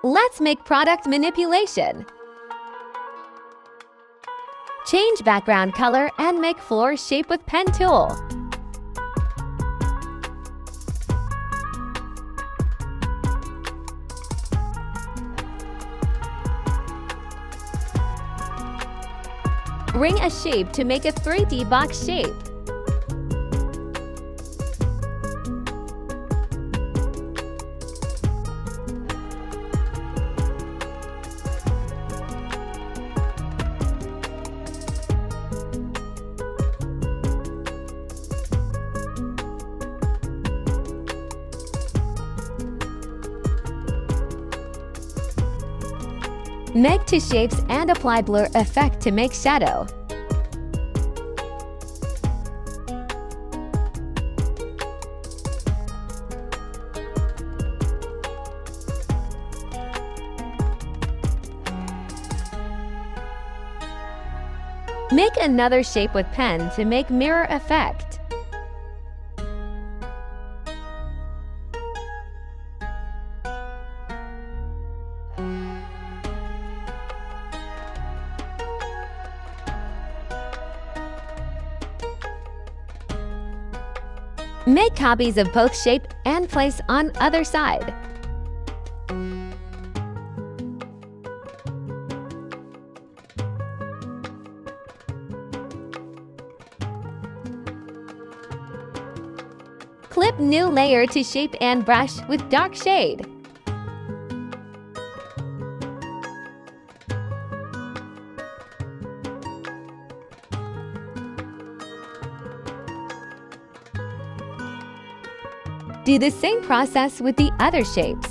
Let's make product manipulation. Change background color and make floor shape with pen tool. Ring a shape to make a 3D box shape. Make two shapes and apply blur effect to make shadow. Make another shape with pen to make mirror effect. Make copies of both shape and place on other side. Clip new layer to shape and brush with dark shade. Do the same process with the other shapes.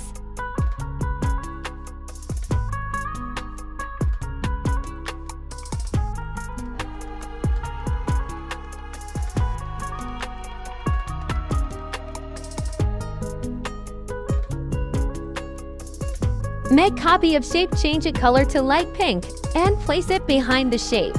Make copy of shape, change its color to light pink, and place it behind the shape.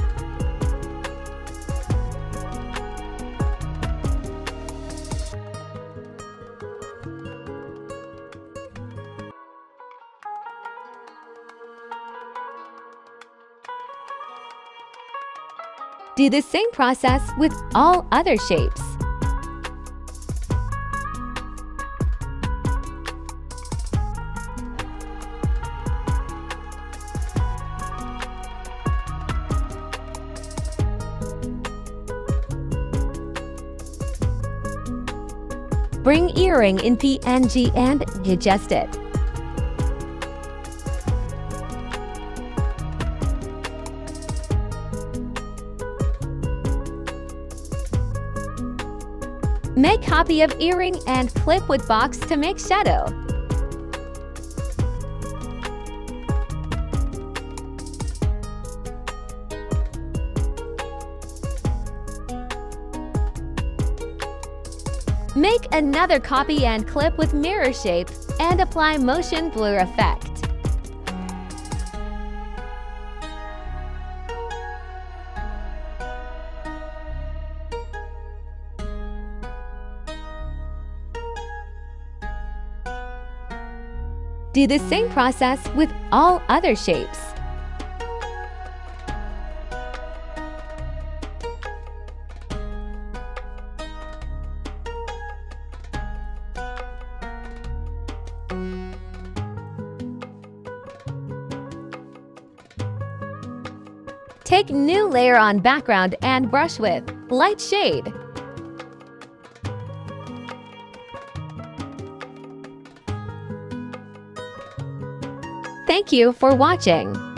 Do the same process with all other shapes. Bring earring in PNG and adjust it. Make copy of earring and clip with box to make shadow. Make another copy and clip with mirror shape and apply motion blur effect. Do the same process with all other shapes. Take new layer on background and brush with light shade. Thank you for watching.